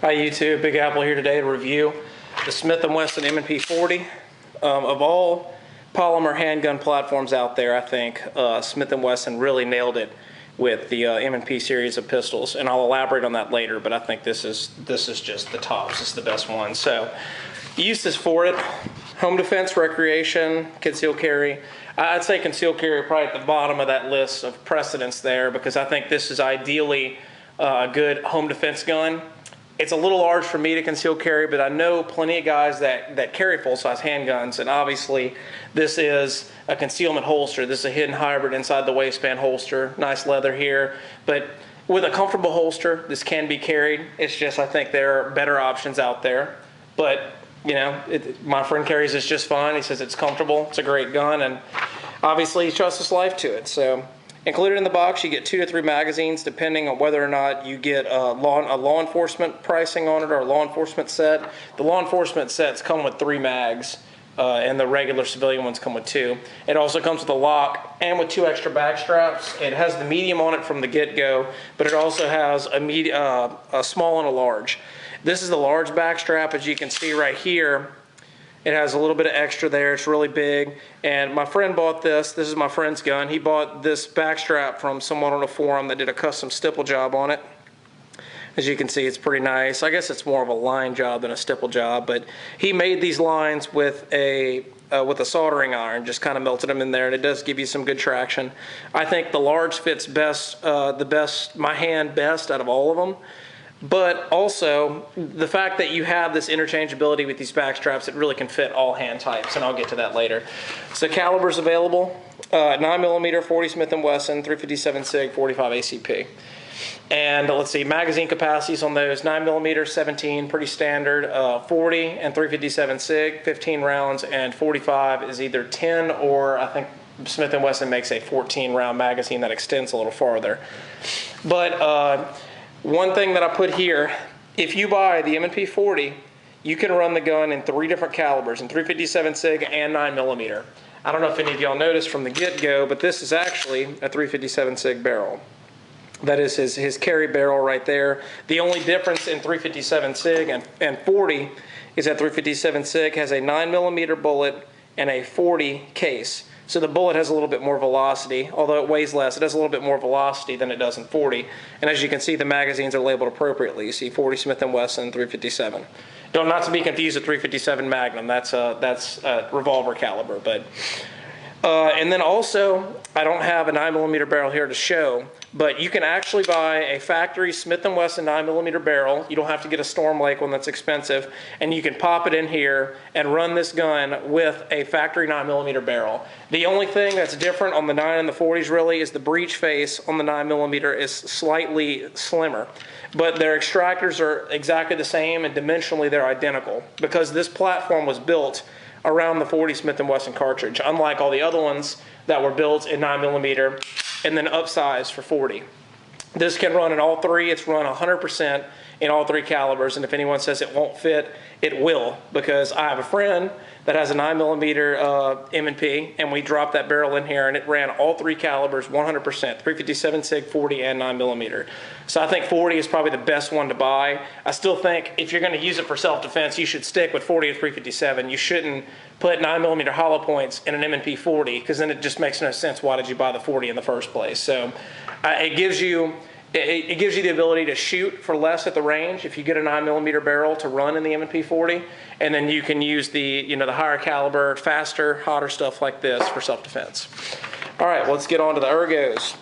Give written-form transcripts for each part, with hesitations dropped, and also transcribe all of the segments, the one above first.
Hi YouTube, Big Apple here today to review the Smith & Wesson M&P40. Of all polymer handgun platforms out there, I think Smith & Wesson really nailed it with the M&P series of pistols, and I'll elaborate on that later, but I think this is just the tops. This is the best one. So uses for it: home defense, recreation, concealed carry. I'd say concealed carry probably at the bottom of that list of precedence there, because I think this is ideally a good home defense gun. It's a little large for me to conceal carry, but I know plenty of guys that carry full-size handguns, and obviously this is a concealment holster. This is a hidden hybrid inside the waistband holster. Nice leather here, but with a comfortable holster, this can be carried. It's just, I think there are better options out there, but you know, my friend carries this just fine. He says it's comfortable, it's a great gun, and obviously he trusts his life to it. So included in the box, you get 2 to 3 magazines, depending on whether or not you get a law enforcement pricing on it or a law enforcement set. The law enforcement sets come with 3 mags, and the regular civilian ones come with 2. It also comes with a lock and with 2 extra back straps. It has the medium on it from the get-go, but it also has a small and a large. This is the large back strap, as you can see right here. It has a little bit of extra there. It's really big. And my friend bought this. This is my friend's gun. He bought this back strap from someone on a forum that did a custom stipple job on it. As you can see, it's pretty nice. I guess it's more of a line job than a stipple job, but he made these lines with a soldering iron, just kind of melted them in there, and it does give you some good traction. I think the large fits best, my hand best out of all of them. But also, the fact that you have this interchangeability with these back straps, it really can fit all hand types, and I'll get to that later. So calibers available: 9mm 40 Smith & Wesson, 357 SIG, 45 ACP. And let's see, magazine capacities on those: 9mm 17, pretty standard, 40 and 357 SIG, 15 rounds, and 45 is either 10 or I think Smith & Wesson makes a 14-round magazine that extends a little farther. But one thing that I put here, if you buy the M&P40, you can run the gun in 3 different calibers, in 357 SIG and 9mm. I don't know if any of y'all noticed from the get-go, but this is actually a 357 SIG barrel. That is his carry barrel right there. The only difference in 357 SIG and 40 is that 357 SIG has a 9mm bullet and a 40 case. So the bullet has a little bit more velocity, although it weighs less. It has a little bit more velocity than it does in 40. And as you can see, the magazines are labeled appropriately. You see 40 Smith & Wesson, 357. Not to be confused with 357 Magnum. That's a revolver caliber. And then also, I don't have a 9mm barrel here to show, but you can actually buy a factory Smith & Wesson 9mm barrel. You don't have to get a Storm Lake one that's expensive, and you can pop it in here and run this gun with a factory 9mm barrel. The only thing that's different on the 9 and the 40s really is the breech face on the 9mm is slightly slimmer, but their extractors are exactly the same, and dimensionally they're identical, because this platform was built around the 40 Smith & Wesson cartridge, unlike all the other ones that were built in 9mm and then upsized for 40. This can run in all 3. It's run 100% in all 3 calibers, and if anyone says it won't fit, it will, because I have a friend that has a 9mm M&P, and we dropped that barrel in here, and it ran all 3 calibers 100%, 357 SIG, 40, and 9mm. So I think 40 is probably the best one to buy. I still think if you're going to use it for self-defense, you should stick with 40 or 357. You shouldn't put 9mm hollow points in an M&P40, because then it just makes no sense. Why did you buy the 40 in the first place? So it gives you the ability to shoot for less at the range if you get a 9mm barrel to run in the M&P40, and then you can use the higher caliber, faster, hotter stuff like this for self-defense. All right, let's get on to the ergos.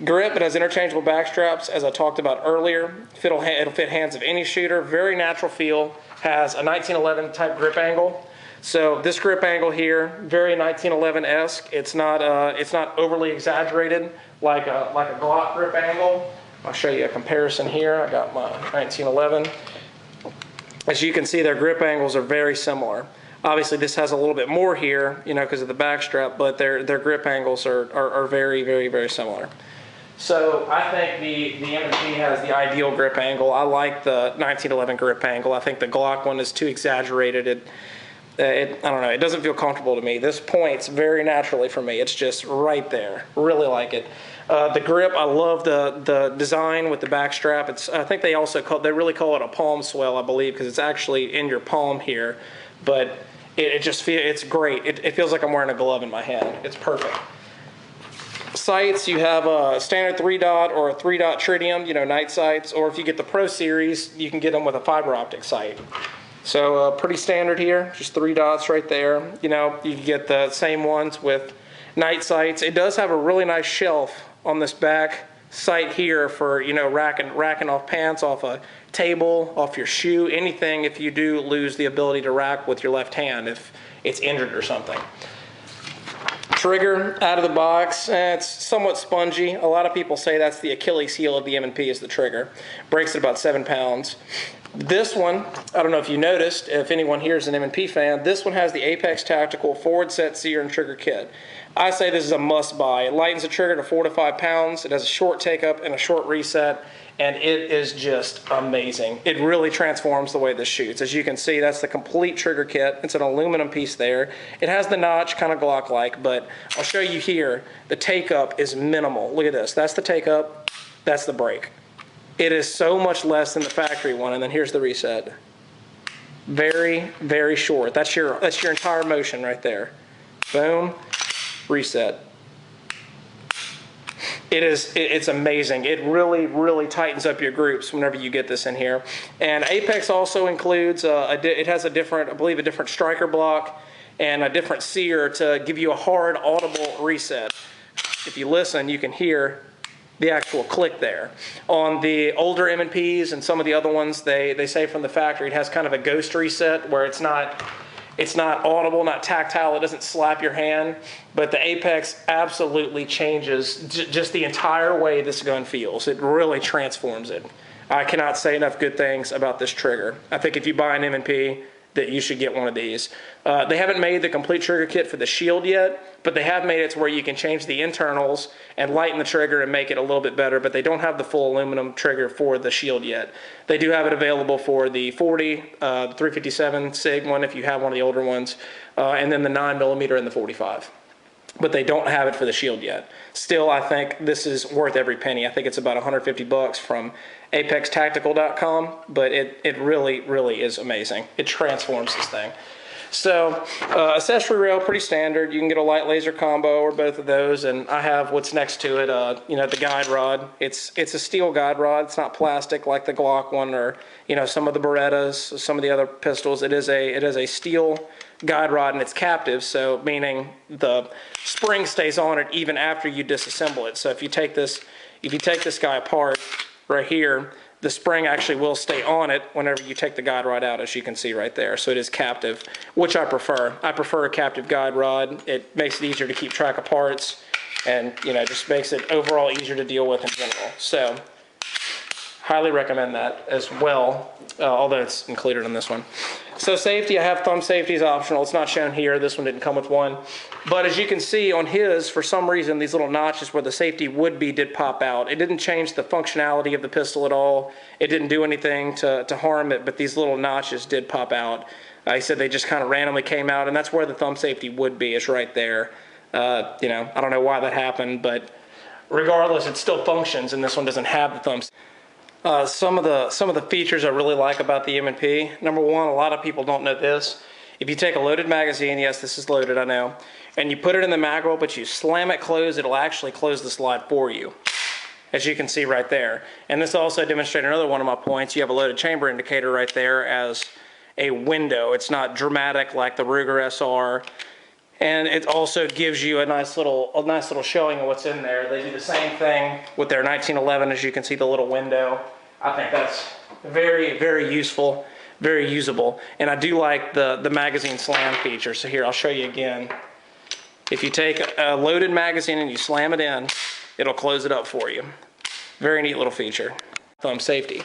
Grip: it has interchangeable back straps, as I talked about earlier. It'll fit hands of any shooter. Very natural feel. Has a 1911 type grip angle. So this grip angle here, very 1911-esque. It's not overly exaggerated like a Glock grip angle. I'll show you a comparison here. I got my 1911. As you can see, their grip angles are very similar. Obviously, this has a little bit more here, because of the back strap, but their grip angles are very, very, very similar. So I think the M&P has the ideal grip angle. I like the 1911 grip angle. I think the Glock one is too exaggerated. I don't know, it doesn't feel comfortable to me. This points very naturally for me. It's just right there. Really like it. The grip, I love the design with the back strap. I think they really call it a palm swell, I believe, because it's actually in your palm here. But it's great. It feels like I'm wearing a glove in my hand. It's perfect. Sights, you have a standard 3-dot or a 3-dot tritium, night sights, or if you get the Pro Series, you can get them with a fiber optic sight. So pretty standard here, just 3 dots right there. You can get the same ones with night sights. It does have a really nice shelf on this back sight here for, racking off pants off a table, off your shoe, anything if you do lose the ability to rack with your left hand if it's injured or something. Trigger out of the box, it's somewhat spongy. A lot of people say that's the Achilles heel of the M&P is the trigger. Breaks at about 7 pounds. This one, I don't know if you noticed, if anyone here is an M&P fan, this one has the Apex Tactical forward set sear and trigger kit. I say this is a must buy. It lightens the trigger to 4 to 5 pounds. It has a short take up and a short reset, and it is just amazing. It really transforms the way this shoots. As you can see, that's the complete trigger kit. It's an aluminum piece there. It has the notch, kind of Glock-like, but I'll show you here. The take up is minimal. Look at this. That's the take up. That's the break. It is so much less than the factory one, and then here's the reset. Very, very short. That's your entire motion right there. Boom, reset. It's amazing. It really, really tightens up your groups whenever you get this in here. And Apex also includes, it has I believe a different striker block and a different sear to give you a hard, audible reset. If you listen, you can hear the actual click there. On the older M&Ps and some of the other ones, they say from the factory it has kind of a ghost reset where it's not audible, not tactile, it doesn't slap your hand, but the Apex absolutely changes just the entire way this gun feels. It really transforms it. I cannot say enough good things about this trigger. I think if you buy an M&P, that you should get one of these. They haven't made the complete trigger kit for the Shield yet, but they have made it to where you can change the internals and lighten the trigger and make it a little bit better, but they don't have the full aluminum trigger for the Shield yet. They do have it available for the 40, the 357 SIG one if you have one of the older ones, and then the 9mm and the 45. But they don't have it for the Shield yet. Still, I think this is worth every penny. I think it's about 150 bucks from apextactical.com, but it really, really is amazing. It transforms this thing. So, accessory rail, pretty standard. You can get a light laser combo or both of those, and I have what's next to it, the guide rod. It's a steel guide rod. It's not plastic like the Glock one or, some of the Berettas, some of the other pistols. It is a steel guide rod and it's captive, so meaning the spring stays on it even after you disassemble it. So if you take this guy apart right here, the spring actually will stay on it whenever you take the guide rod out, as you can see right there. So it is captive, which I prefer. I prefer a captive guide rod. It makes it easier to keep track of parts and just makes it overall easier to deal with in general. So highly recommend that as well, although it's included in this one. So safety, I have thumb safety is optional. It's not shown here. This one didn't come with one. But as you can see on his, for some reason, these little notches where the safety would be did pop out. It didn't change the functionality of the pistol at all. It didn't do anything to harm it, but these little notches did pop out. He said they just kind of randomly came out, and that's where the thumb safety would be, is right there. I don't know why that happened, but regardless, it still functions, and this one doesn't have the thumb. Some of the features I really like about the M&P. Number one, a lot of people don't know this. If you take a loaded magazine, yes, this is loaded, I know, and you put it in the mag roll, but you slam it closed, it'll actually close the slide for you, as you can see right there. And this also demonstrates another one of my points. You have a loaded chamber indicator right there as a window. It's not dramatic like the Ruger SR. And it also gives you a nice little showing of what's in there. They do the same thing with their 1911, as you can see the little window. I think that's very, very useful, very usable. And I do like the magazine slam feature. So here, I'll show you again. If you take a loaded magazine and you slam it in, it'll close it up for you. Very neat little feature. Thumb safety.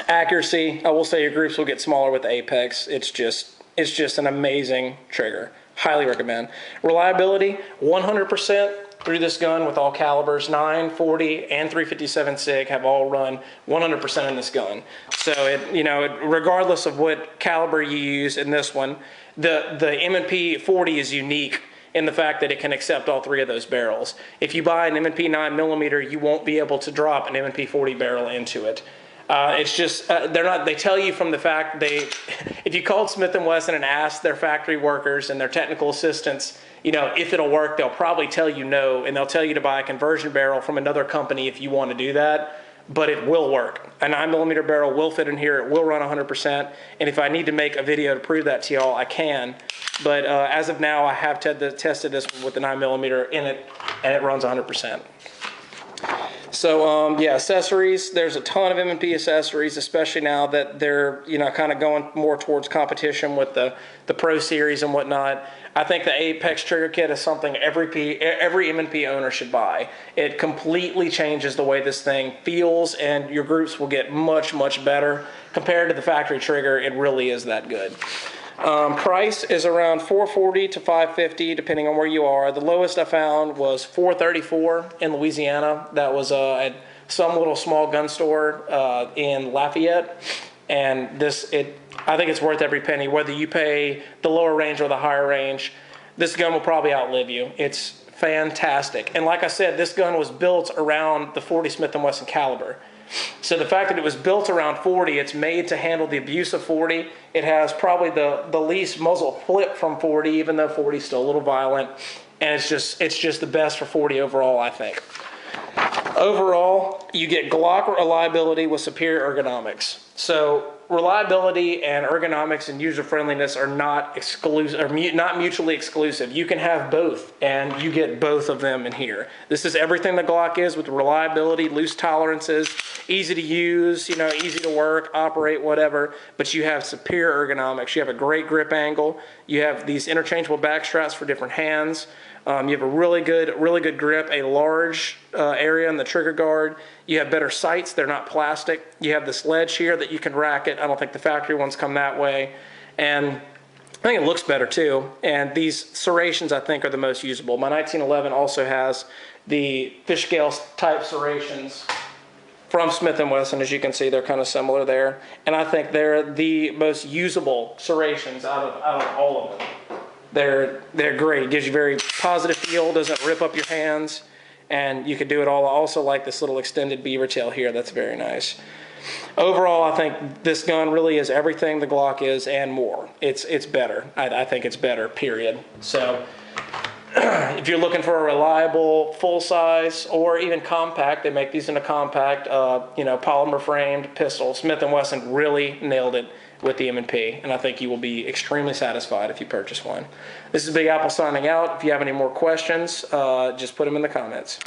Accuracy, I will say your groups will get smaller with the Apex. It's just an amazing trigger. Highly recommend. Reliability, 100% through this gun with all calibers. 9, 40, and 357 SIG have all run 100% in this gun. So regardless of what caliber you use in this one, the M&P40 is unique in the fact that it can accept all three of those barrels. If you buy an M&P 9mm, you won't be able to drop an M&P40 barrel into it. It's just, they tell you from the fact if you called Smith & Wesson and asked their factory workers and their technical assistants, if it'll work, they'll probably tell you no, and they'll tell you to buy a conversion barrel from another company if you want to do that, but it will work. A 9mm barrel will fit in here, it will run 100%, and if I need to make a video to prove that to y'all, I can. But as of now, I have tested this with the 9mm in it, and it runs 100%. So yeah, accessories, there's a ton of M&P accessories, especially now that they're kind of going more towards competition with the Pro Series and whatnot. I think the Apex trigger kit is something every M&P owner should buy. It completely changes the way this thing feels, and your groups will get much, much better. Compared to the factory trigger, it really is that good. Price is around $440 to $550 depending on where you are. The lowest I found was $434 in Louisiana. That was at some little small gun store in Lafayette. And I think it's worth every penny, whether you pay the lower range or the higher range. This gun will probably outlive you. It's fantastic. And like I said, this gun was built around the 40 Smith & Wesson caliber. So the fact that it was built around 40, it's made to handle the abuse of 40. It has probably the least muzzle flip from 40, even though 40 is still a little violent. And it's just the best for 40 overall, I think. Overall, you get Glock reliability with superior ergonomics. So reliability and ergonomics and user friendliness are not exclusive, or not mutually exclusive. You can have both, and you get both of them in here. This is everything the Glock is, with reliability, loose tolerances, easy to use, easy to work, operate, whatever. But you have superior ergonomics. You have a great grip angle. You have these interchangeable back straps for different hands. You have a really good grip, a large area in the trigger guard. You have better sights, they're not plastic. You have this ledge here that you can rack it. I don't think the factory ones come that way. And I think it looks better too. And these serrations, I think, are the most usable. My 1911 also has the fish scale type serrations from Smith & Wesson. As you can see, they're kind of similar there. And I think they're the most usable serrations out of all of them. They're great. It gives you very positive feel, doesn't rip up your hands, and you can do it all. I also like this little extended beaver tail here. That's very nice. Overall, I think this gun really is everything the Glock is and more. It's better. I think it's better, period. So if you're looking for a reliable, full-size, or even compact, they make these in a compact, polymer framed pistol. Smith & Wesson really nailed it with the M&P, and I think you will be extremely satisfied if you purchase one. This is Big Apple signing out. If you have any more questions, just put them in the comments.